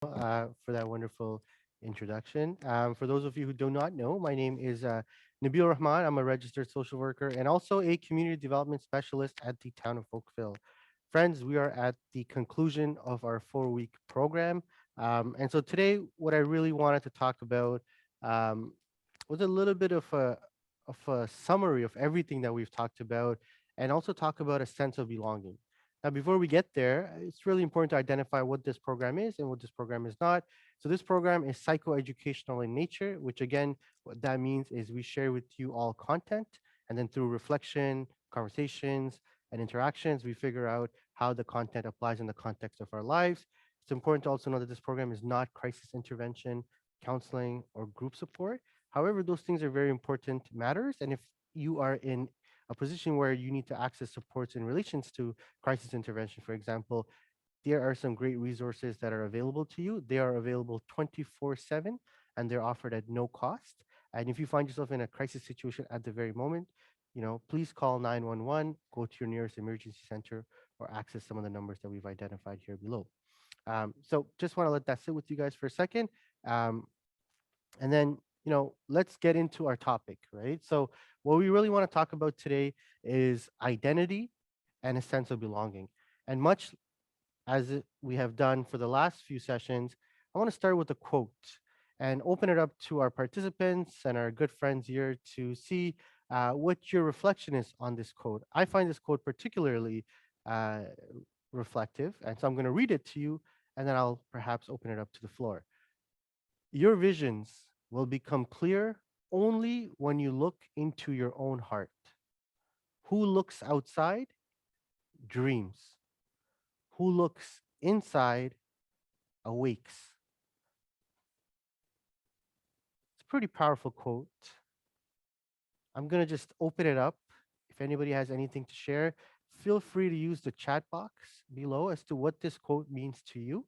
for that wonderful introduction. For those of you who do not know, my name is Nabeel Rahman. I'm a registered social worker and also a community development specialist at the town of Oakville. Friends, we are at the conclusion of our 4-week program. And so today, what I really wanted to talk about um, was a little bit of a summary of everything that we've talked about and also talk about a sense of belonging. Now, before we get there, it's really important to identify what this program is and what this program is not. So, this program is psychoeducational in nature, which again, what that means is we share with you all content, and then through reflection, conversations, and interactions, we figure out how the content applies in the context of our lives. It's important to also know that this program is not crisis intervention, counseling, or group support. However, those things are very important matters. And if you are in a position where you need to access supports in relations to crisis intervention, for example, there are some great resources that are available to you. They are available 24/7 and they're offered at no cost. And if you find yourself in a crisis situation at the very moment, please call 911, go to your nearest emergency center, or access some of the numbers that we've identified here below. So just want to let that sit with you guys for a second. Um, and then, let's get into our topic, right? So, what we really want to talk about today is identity and a sense of belonging. And much as we have done for the last few sessions, I want to start with a quote and open it up to our participants and our good friends here to see what your reflection is on this quote. I find this quote particularly uh, reflective, and so I'm going to read it to you, and then I'll perhaps open it up to the floor. Your visions will become clear only when you look into your own heart. Who looks outside dreams. Who looks inside awakes. It's a pretty powerful quote. I'm going to just open it up. If anybody has anything to share, feel free to use the chat box below as to what this quote means to you.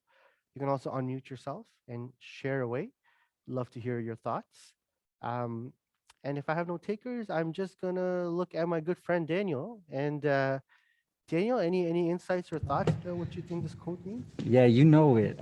You can also unmute yourself and share away. Love to hear your thoughts. Um, and if I have no takers, I'm just gonna look at my good friend Daniel. And Daniel, any insights or thoughts to what you think this quote means? Yeah, you know it.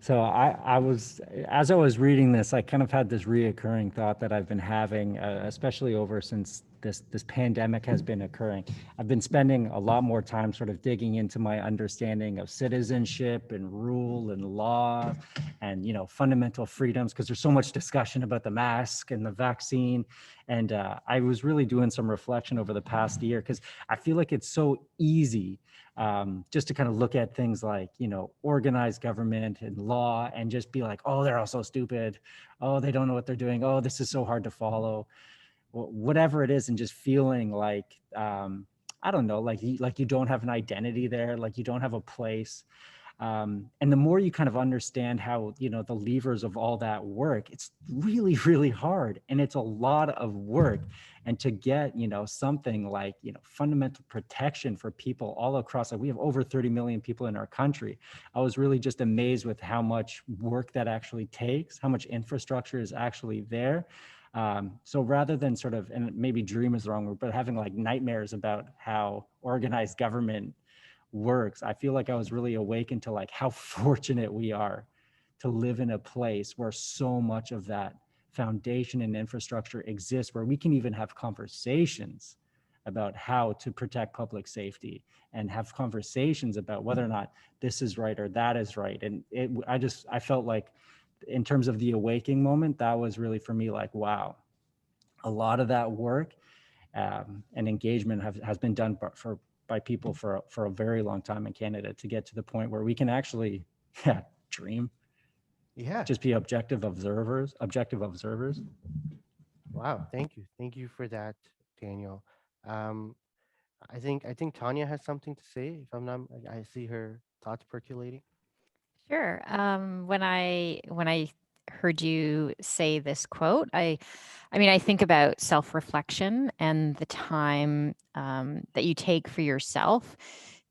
So I was, as I was reading this, I kind of had this reoccurring thought that I've been having, especially over since this pandemic has been occurring. I've been spending a lot more time sort of digging into my understanding of citizenship and rule and law and fundamental freedoms, because there's so much discussion about the mask and the vaccine. And I was really doing some reflection over the past year because I feel like it's so easy just to kind of look at things like, organized government and law and just be like, oh, they're all so stupid. Oh, they don't know what they're doing. Oh, this is so hard to follow. Whatever it is, and just feeling like, I don't know, like you don't have an identity there, like you don't have a place. And the more you kind of understand how, the levers of all that work, it's really, really hard. And it's a lot of work. And to get, something like, fundamental protection for people all across, like we have over 30 million people in our country. I was really just amazed with how much work that actually takes, how much infrastructure is actually there. So rather than sort of, and maybe dream is the wrong word, but having like nightmares about how organized government works, I feel like I was really awakened to like how fortunate we are to live in a place where so much of that foundation and infrastructure exists, where we can even have conversations about how to protect public safety and have conversations about whether or not this is right or that is right. And I felt like in terms of the awakening moment, that was really for me like, wow, a lot of that work and engagement has been done by people for a very long time in Canada to get to the point where we can actually dream, Yeah. just be objective observers. Wow. Thank you for that, Daniel. Um, I think Tanya has something to say. If I'm not, I see her thoughts percolating. Sure. When I heard you say this quote, I mean, I think about self-reflection and the time that you take for yourself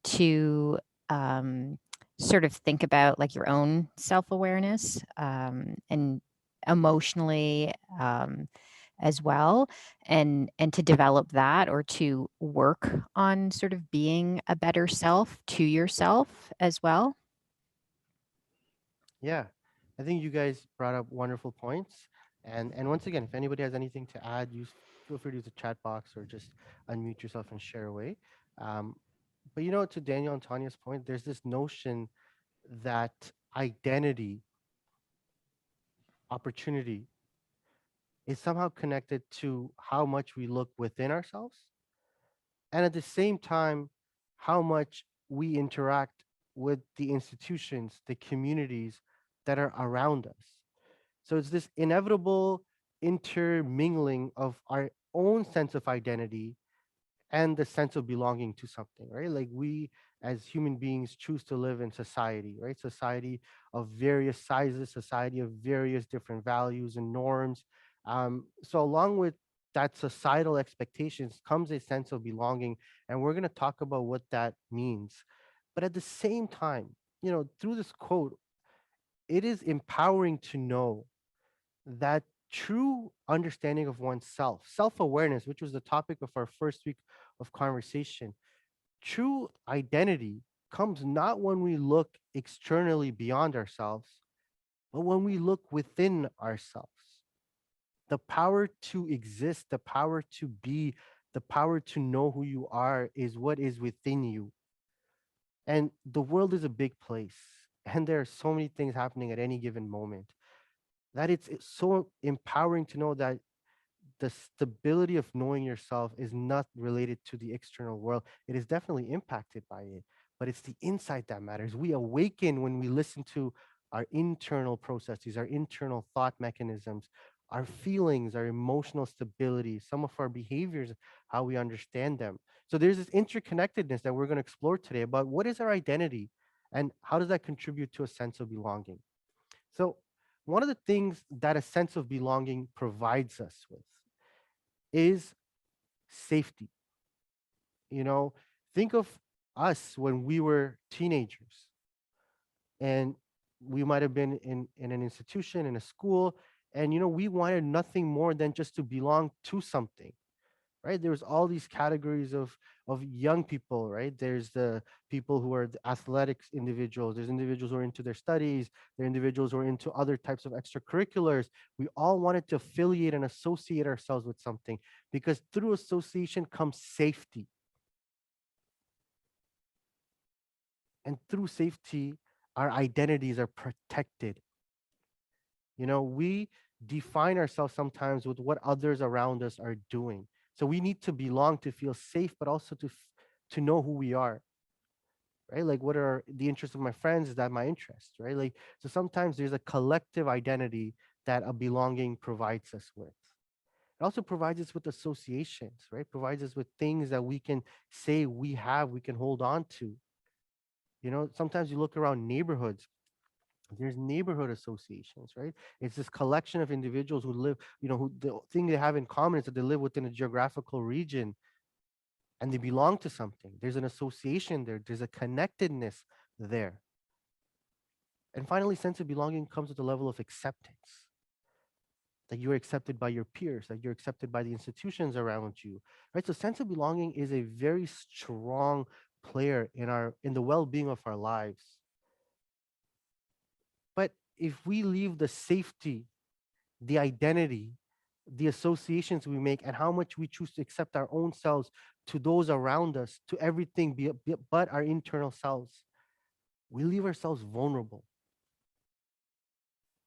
to sort of think about like your own self-awareness and emotionally as well, and to develop that or to work on sort of being a better self to yourself as well. Yeah, I think you guys brought up wonderful points. And once again, if anybody has anything to add, feel free to use the chat box or just unmute yourself and share away. Um, but to Daniel and Tanya's point, there's this notion that identity, opportunity, is somehow connected to how much we look within ourselves, and at the same time, how much we interact with the institutions, the communities that are around us. So it's this inevitable intermingling of our own sense of identity and the sense of belonging to something, right? Like we as human beings choose to live in society, right? Society of various sizes, society of various different values and norms. So along with that societal expectations comes a sense of belonging, and we're going to talk about what that means. But at the same time, through this quote, it is empowering to know that true understanding of oneself, self awareness, which was the topic of our first week of conversation, true identity comes not when we look externally beyond ourselves, but when we look within ourselves. The power to exist, the power to be, the power to know who you are is what is within you. And the world is a big place, and there are so many things happening at any given moment that it's so empowering to know that the stability of knowing yourself is not related to the external world. It is definitely impacted by it, but it's the insight that matters. We awaken when we listen to our internal processes, our internal thought mechanisms, our feelings, our emotional stability, some of our behaviors, how we understand them. So there's this interconnectedness that we're going to explore today about what is our identity and how does that contribute to a sense of belonging. So one of the things that a sense of belonging provides us with is safety. You know, think of us when we were teenagers and we might have been in an institution, in a school, and we wanted nothing more than just to belong to something, right? There's all these categories of young people, right? There's the people who are the athletics individuals, there's individuals who are into their studies, there are individuals who are into other types of extracurriculars. We all wanted to affiliate and associate ourselves with something because through association comes safety, and through safety our identities are protected. We define ourselves sometimes with what others around us are doing. So we need to belong to feel safe, but also to know who we are, right? Like, what are the interests of my friends? Is that my interest, right? Like, so sometimes there's a collective identity that a belonging provides us with. It also provides us with associations, right? Provides us with things that we can say we have, we can hold on to. Sometimes you look around neighborhoods, there's neighborhood associations, right? It's this collection of individuals who live, who the thing they have in common is that they live within a geographical region and they belong to something. There's an association there, there's a connectedness there. And finally, sense of belonging comes with a level of acceptance, that you're accepted by your peers, that you're accepted by the institutions around you, right? So sense of belonging is a very strong player in the well-being of our lives. But if we leave the safety, the identity, the associations we make, and how much we choose to accept our own selves to those around us, to everything but our internal selves, we leave ourselves vulnerable.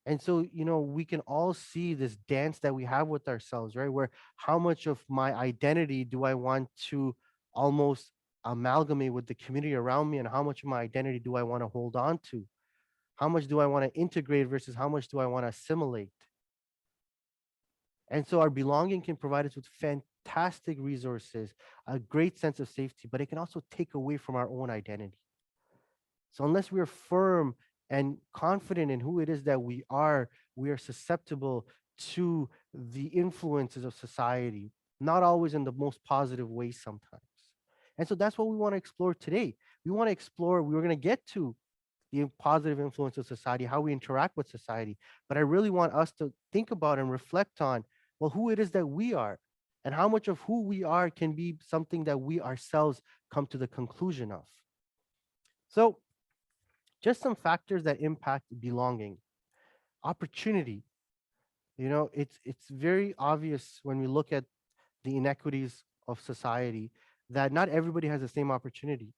And so, we can all see this dance that we have with ourselves, right? Where how much of my identity do I want to almost amalgamate with the community around me, and how much of my identity do I want to hold on to? How much do I want to integrate versus how much do I want to assimilate? And so our belonging can provide us with fantastic resources, a great sense of safety, but it can also take away from our own identity. So unless we are firm and confident in who it is that we are susceptible to the influences of society, not always in the most positive way sometimes. And so that's what we want to explore today. We're going to get to the positive influence of society, how we interact with society. But I really want us to think about and reflect on, well, who it is that we are and how much of who we are can be something that we ourselves come to the conclusion of. So Just some factors that impact belonging. Opportunity. It's very obvious when we look at the inequities of society that not everybody has the same opportunity.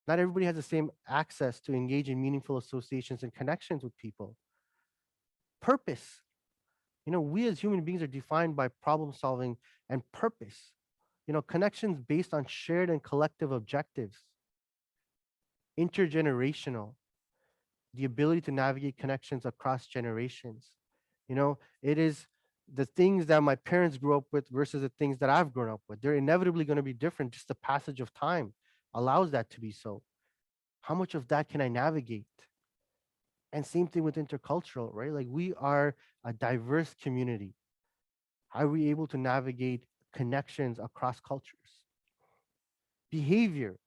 Not everybody has the same access to engage in meaningful associations and connections with people. Purpose. We as human beings are defined by problem solving and purpose. Connections based on shared and collective objectives. Intergenerational, the ability to navigate connections across generations. It is the things that my parents grew up with versus the things that I've grown up with. They're inevitably going to be different. Just the passage of time allows that to be so. How much of that can I navigate? And same thing with intercultural, right? Like, we are a diverse community. How are we able to navigate connections across cultures? Behavior,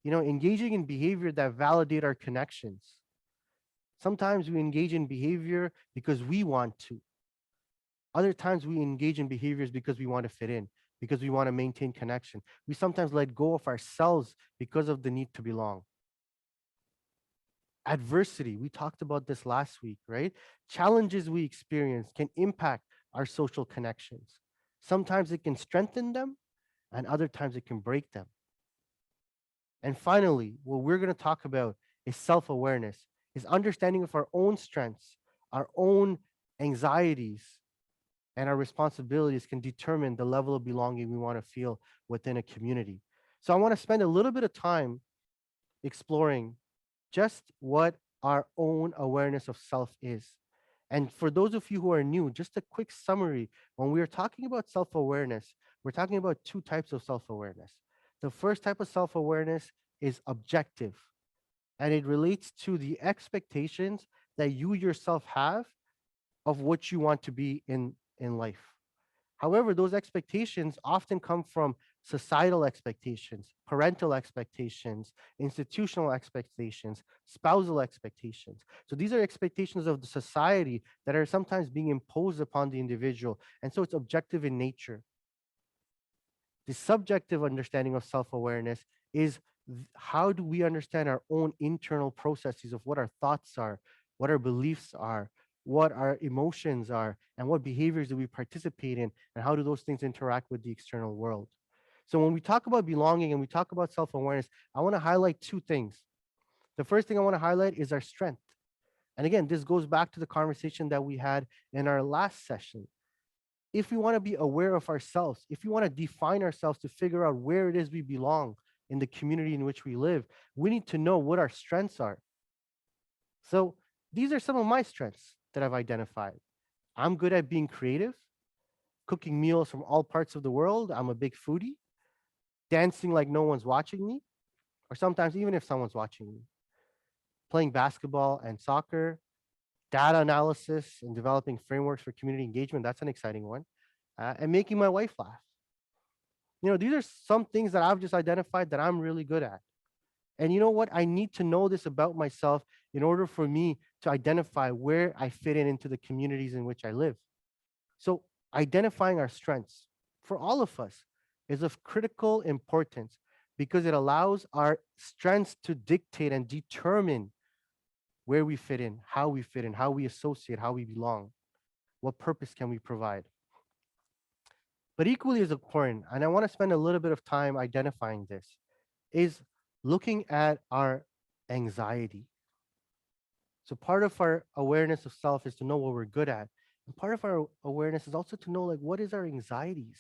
engaging in behavior that validate our connections. Sometimes we engage in behavior because we want to. Other times we engage in behaviors because we want to fit in, because we want to maintain connection. We sometimes let go of ourselves because of the need to belong. Adversity, we talked about this last week, right? Challenges we experience can impact our social connections. Sometimes it can strengthen them, and other times it can break them. And finally, what we're going to talk about is self-awareness, is understanding of our own strengths, our own anxieties, and our responsibilities can determine the level of belonging we want to feel within a community. So I want to spend a little bit of time exploring just what our own awareness of self is. And for those of you who are new, just a quick summary. When we are talking about self-awareness, we're talking about two types of self-awareness. The first type of self-awareness is objective, and it relates to the expectations that you yourself have of what you want to be in life. However, those expectations often come from societal expectations, parental expectations, institutional expectations, spousal expectations. So these are expectations of the society that are sometimes being imposed upon the individual. And so it's objective in nature. The subjective understanding of self-awareness is how do we understand our own internal processes of what our thoughts are, what our beliefs are, what our emotions are, and what behaviors do we participate in, and how do those things interact with the external world. So when we talk about belonging and we talk about self-awareness, I want to highlight two things. The first thing I want to highlight is our strength. And again, this goes back to the conversation that we had in our last session. If we want to be aware of ourselves, if we want to define ourselves to figure out where it is we belong in the community in which we live, we need to know what our strengths are. So these are some of my strengths that I've identified. I'm good at being creative, cooking meals from all parts of the world. I'm a big foodie, dancing like no one's watching me, or sometimes even if someone's watching me, playing basketball and soccer, data analysis and developing frameworks for community engagement. That's an exciting one. And making my wife laugh. These are some things that I've just identified that I'm really good at. And you know what? I need to know this about myself in order for me to identify where I fit in into the communities in which I live. So identifying our strengths for all of us is of critical importance because it allows our strengths to dictate and determine where we fit in, how we associate, how we belong, what purpose can we provide. But equally as important, and I want to spend a little bit of time identifying this, is looking at our anxiety. So part of our awareness of self is to know what we're good at. And part of our awareness is also to know, like, what is our anxieties?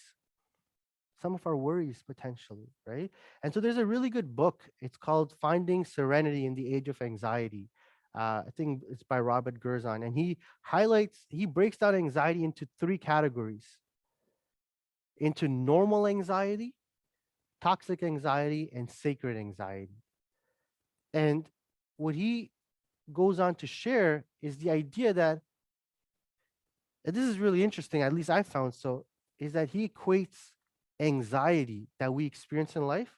Some of our worries potentially, right? And so there's a really good book. It's called Finding Serenity in the Age of Anxiety. I think it's by Robert Gerzon. And he breaks down anxiety into three categories: into normal anxiety, toxic anxiety, and sacred anxiety. And what he goes on to share is the idea that, and this is really interesting, at least I found so, is that he equates anxiety that we experience in life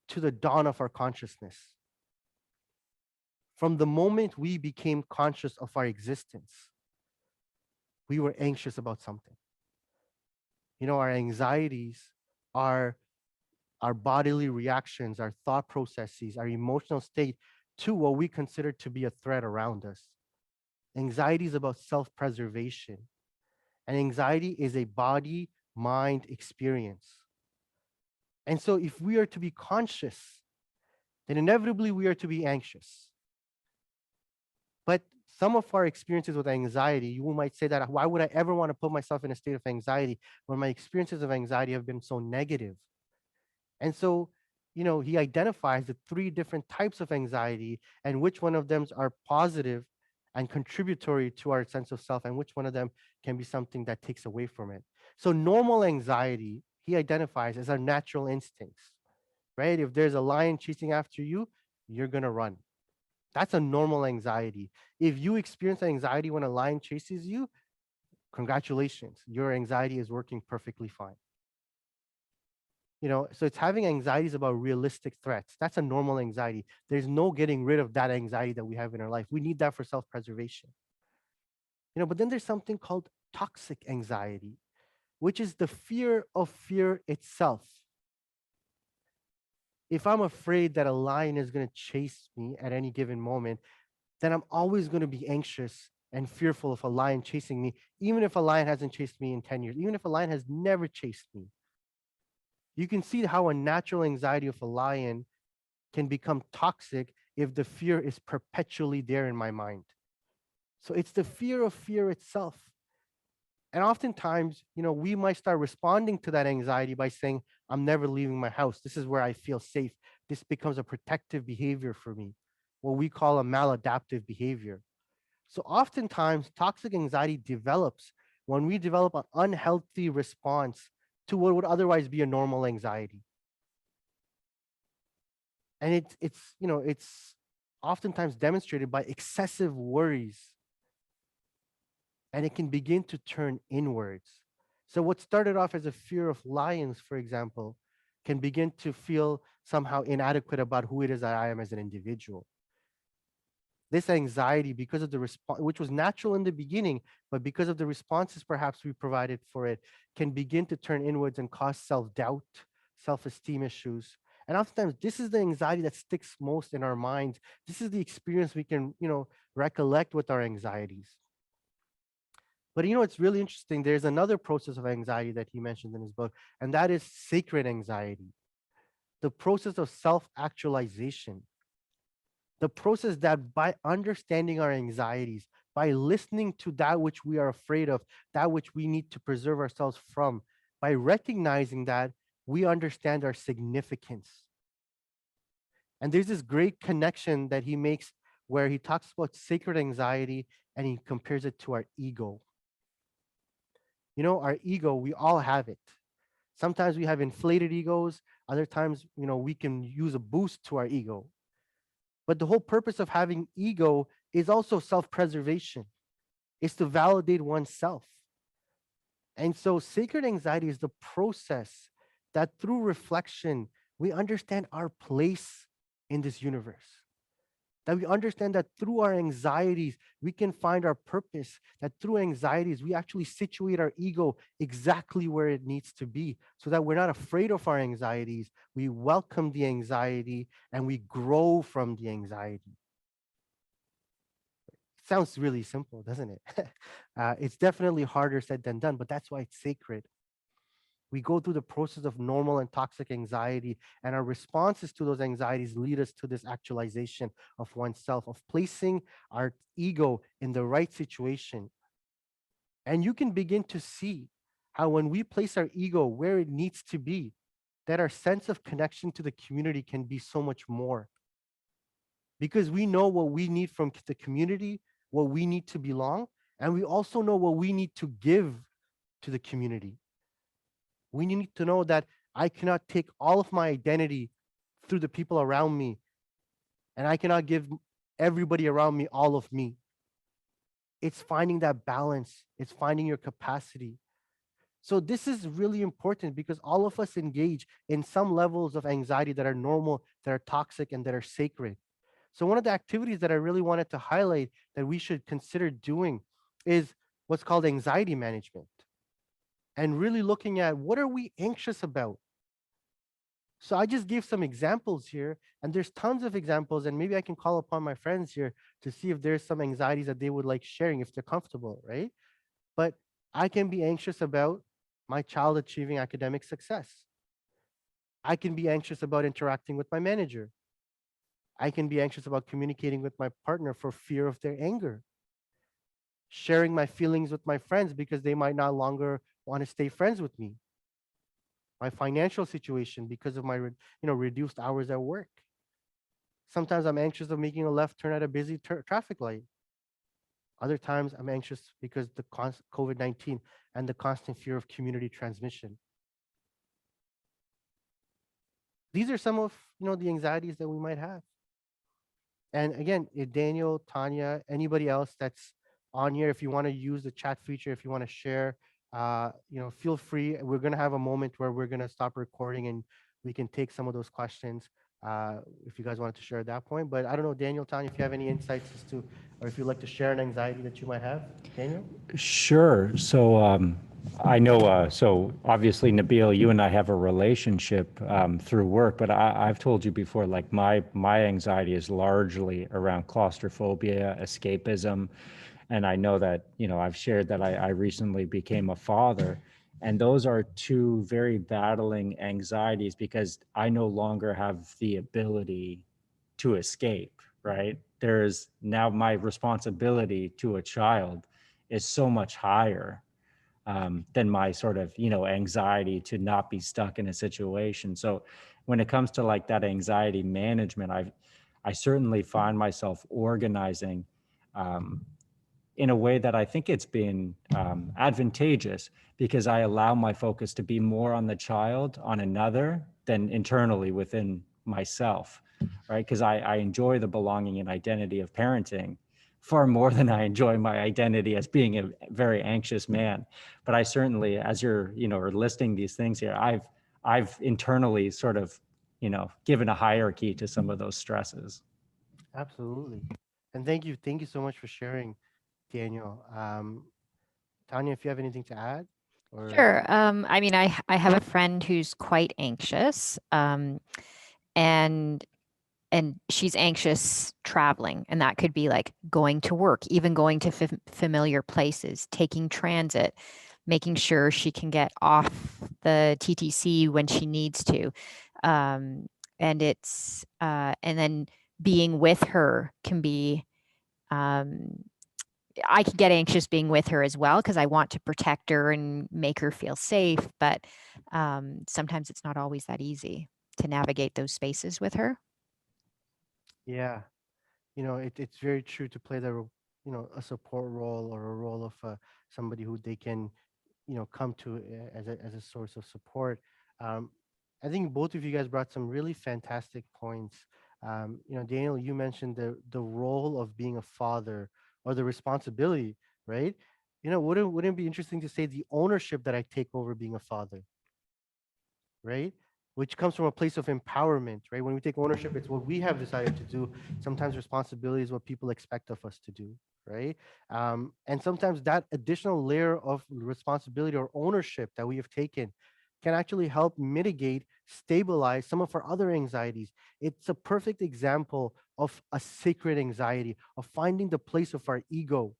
to the dawn of our consciousness. From the moment we became conscious of our existence, we were anxious about something. Our anxieties, our bodily reactions, our thought processes, our emotional state to what we consider to be a threat around us. Anxiety is about self preservation, and anxiety is a body mind experience. And so, if we are to be conscious, then inevitably we are to be anxious. But some of our experiences with anxiety, you might say that why would I ever want to put myself in a state of anxiety when my experiences of anxiety have been so negative? And so, he identifies the three different types of anxiety and which one of them are positive and contributory to our sense of self, and which one of them can be something that takes away from it. So, normal anxiety, he identifies as our natural instincts, right? If there's a lion chasing after you, you're going to run. That's a normal anxiety. If you experience anxiety when a lion chases you, congratulations, your anxiety is working perfectly fine. So it's having anxieties about realistic threats. That's a normal anxiety. There's no getting rid of that anxiety that we have in our life. We need that for self-preservation. But then there's something called toxic anxiety, which is the fear of fear itself. If I'm afraid that a lion is going to chase me at any given moment, then I'm always going to be anxious and fearful of a lion chasing me, even if a lion hasn't chased me in 10 years, even if a lion has never chased me. You can see how a natural anxiety of a lion can become toxic if the fear is perpetually there in my mind. So it's the fear of fear itself. And oftentimes, we might start responding to that anxiety by saying, I'm never leaving my house. This is where I feel safe. This becomes a protective behavior for me, what we call a maladaptive behavior. So oftentimes, toxic anxiety develops when we develop an unhealthy response to what would otherwise be a normal anxiety. And it's oftentimes demonstrated by excessive worries, and it can begin to turn inwards. So what started off as a fear of lions, for example, can begin to feel somehow inadequate about who it is that I am as an individual. This anxiety, because of the response, which was natural in the beginning, but because of the responses perhaps we provided for it, can begin to turn inwards and cause self-doubt, self-esteem issues. And oftentimes, this is the anxiety that sticks most in our minds. This is the experience we can, recollect with our anxieties. But it's really interesting. There's another process of anxiety that he mentioned in his book, and that is sacred anxiety, the process of self-actualization. The process that by understanding our anxieties, by listening to that which we are afraid of, that which we need to preserve ourselves from, by recognizing that we understand our significance. And there's this great connection that he makes where he talks about sacred anxiety and he compares it to our ego. Our ego, we all have it. Sometimes we have inflated egos. Other times, we can use a boost to our ego. But the whole purpose of having ego is also self-preservation. It's to validate oneself. And so sacred anxiety is the process that through reflection, we understand our place in this universe. That we understand that through our anxieties, we can find our purpose. That through anxieties, we actually situate our ego exactly where it needs to be so that we're not afraid of our anxieties. We welcome the anxiety and we grow from the anxiety. It sounds really simple, doesn't it? It's definitely harder said than done, but that's why it's sacred. We go through the process of normal and toxic anxiety, and our responses to those anxieties lead us to this actualization of oneself, of placing our ego in the right situation. And you can begin to see how when we place our ego where it needs to be, that our sense of connection to the community can be so much more. Because we know what we need from the community, what we need to belong, and we also know what we need to give to the community. We need to know that I cannot take all of my identity through the people around me, and I cannot give everybody around me all of me. It's finding that balance. It's finding your capacity. So this is really important because all of us engage in some levels of anxiety that are normal, that are toxic, and that are sacred. So one of the activities that I really wanted to highlight that we should consider doing is what's called anxiety management. And really looking at what are we anxious about? So I just gave some examples here, and there's tons of examples, and maybe I can call upon my friends here to see if there's some anxieties that they would like sharing if they're comfortable, right? But I can be anxious about my child achieving academic success. I can be anxious about interacting with my manager. I can be anxious about communicating with my partner for fear of their anger, sharing my feelings with my friends because they might not longer want to stay friends with me, my financial situation because of my reduced hours at work. Sometimes I'm anxious of making a left turn at a busy traffic light. Other times I'm anxious because the COVID-19 and the constant fear of community transmission. These are some of the anxieties that we might have. And again, if Daniel, Tanya, anybody else that's on here, if you want to use the chat feature, if you want to share, feel free. We're going to have a moment where we're going to stop recording and we can take some of those questions if you guys wanted to share at that point. But I don't know, Daniel, Tanya, if you have any insights as to, or if you'd like to share an anxiety that you might have. Daniel? Sure. So I know, so obviously, Nabeel, you and I have a relationship through work, but I've told you before, like my anxiety is largely around claustrophobia, escapism. And I know that, I've shared that I recently became a father. And those are two very battling anxieties because I no longer have the ability to escape, right? There's now my responsibility to a child is so much higher than my sort of, anxiety to not be stuck in a situation. So when it comes to like that anxiety management, I certainly find myself organizing in a way that I think it's been advantageous because I allow my focus to be more on the child on another than internally within myself, right? Because I enjoy the belonging and identity of parenting far more than I enjoy my identity as being a very anxious man. But I certainly, as you're, are listing these things here, I've internally sort of, given a hierarchy to some of those stresses. Absolutely. And thank you so much for sharing, Daniel. Tanya, if you have anything to add, or Sure. I mean, I have a friend who's quite anxious, and she's anxious traveling, and that could be like going to work, even going to familiar places, taking transit, making sure she can get off the TTC when she needs to, and and then being with her can be. I can get anxious being with her as well because I want to protect her and make her feel safe. But sometimes it's not always that easy to navigate those spaces with her. yeah, it's very true to play a support role or a role of somebody who they can come to as a source of support. um, I think both of you guys brought some really fantastic points. Daniel, you mentioned the role of being a father or the responsibility, right? Wouldn't it be interesting to say the ownership that I take over being a father, right? Which comes from a place of empowerment, right? When we take ownership, it's what we have decided to do. Sometimes responsibility is what people expect of us to do, right? And sometimes that additional layer of responsibility or ownership that we have taken can actually help mitigate, stabilize some of our other anxieties. It's a perfect example of a sacred anxiety, of finding the place of our ego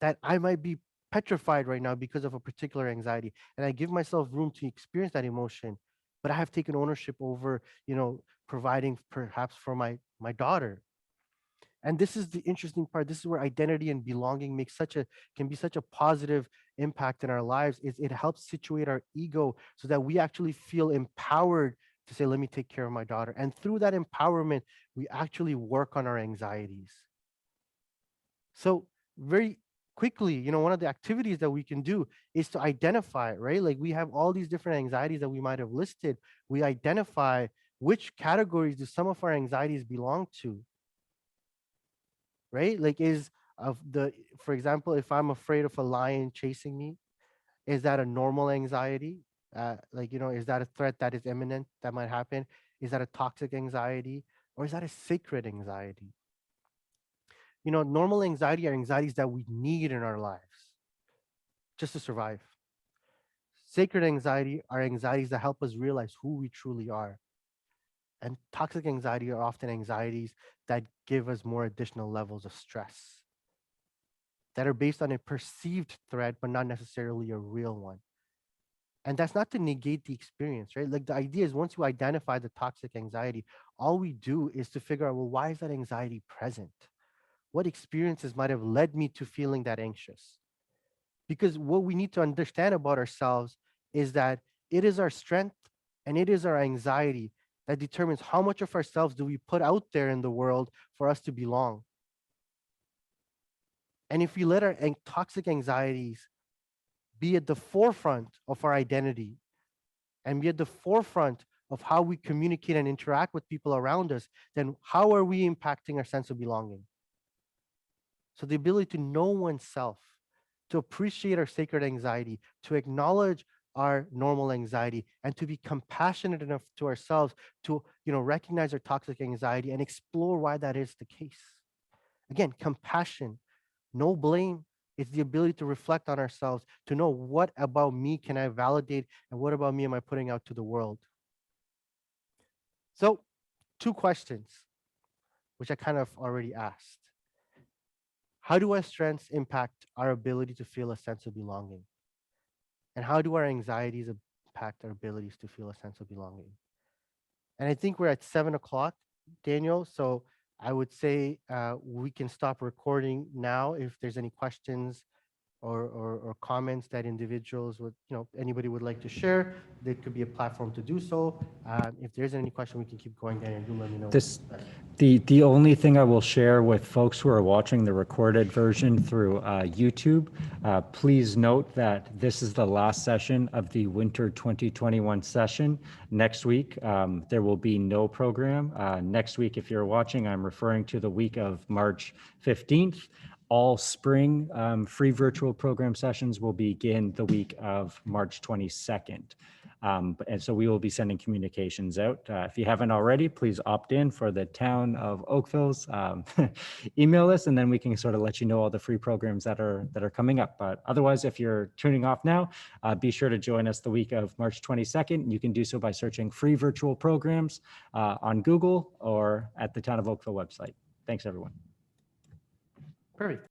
that I might be petrified right now because of a particular anxiety, and I give myself room to experience that emotion, but I have taken ownership over, providing perhaps for my daughter. And this is the interesting part. This is where identity and belonging makes such a can be such a positive impact in our lives. Is it helps situate our ego so that we actually feel empowered to say, let me take care of my daughter. And through that empowerment, we actually work on our anxieties. So very quickly, one of the activities that we can do is to identify, right? Like we have all these different anxieties that we might have listed. We identify which categories do some of our anxieties belong to, right? Like for example, if I'm afraid of a lion chasing me, is that a normal anxiety? Is that a threat that is imminent that might happen? Is that a toxic anxiety? Or is that a sacred anxiety? Normal anxiety are anxieties that we need in our lives just to survive. Sacred anxiety are anxieties that help us realize who we truly are. And toxic anxiety are often anxieties that give us more additional levels of stress that are based on a perceived threat, but not necessarily a real one. And that's not to negate the experience, right? Like the idea is once you identify the toxic anxiety, all we do is to figure out, well, why is that anxiety present? What experiences might have led me to feeling that anxious? Because what we need to understand about ourselves is that it is our strength and it is our anxiety that determines how much of ourselves do we put out there in the world for us to belong. And if we let our toxic anxieties be at the forefront of our identity and be at the forefront of how we communicate and interact with people around us, then how are we impacting our sense of belonging? So the ability to know oneself, to appreciate our sacred anxiety, to acknowledge our normal anxiety, and to be compassionate enough to ourselves to, recognize our toxic anxiety and explore why that is the case. Again, compassion, no blame. It's the ability to reflect on ourselves, to know what about me can I validate and what about me am I putting out to the world. So, two questions, which I kind of already asked. How do our strengths impact our ability to feel a sense of belonging? And how do our anxieties impact our abilities to feel a sense of belonging? And I think we're at 7 o'clock, Daniel. So I would say we can stop recording now if there's any questions or comments that individuals would, anybody would like to share. There could be a platform to do so. If there's any question, we can keep going, Daniel. Do let me know. The only thing I will share with folks who are watching the recorded version through YouTube, please note that this is the last session of the winter 2021 session. Next week, there will be no program. Next week, if you're watching, I'm referring to the week of March 15th. All spring free virtual program sessions will begin the week of March 22nd. And so we will be sending communications out. If you haven't already, please opt in for the town of Oakville's email list, and then we can sort of let you know all the free programs that are coming up. But otherwise, if you're tuning off now, be sure to join us the week of March 22nd. You can do so by searching free virtual programs on Google or at the Town of Oakville website. Thanks, everyone. Perfect.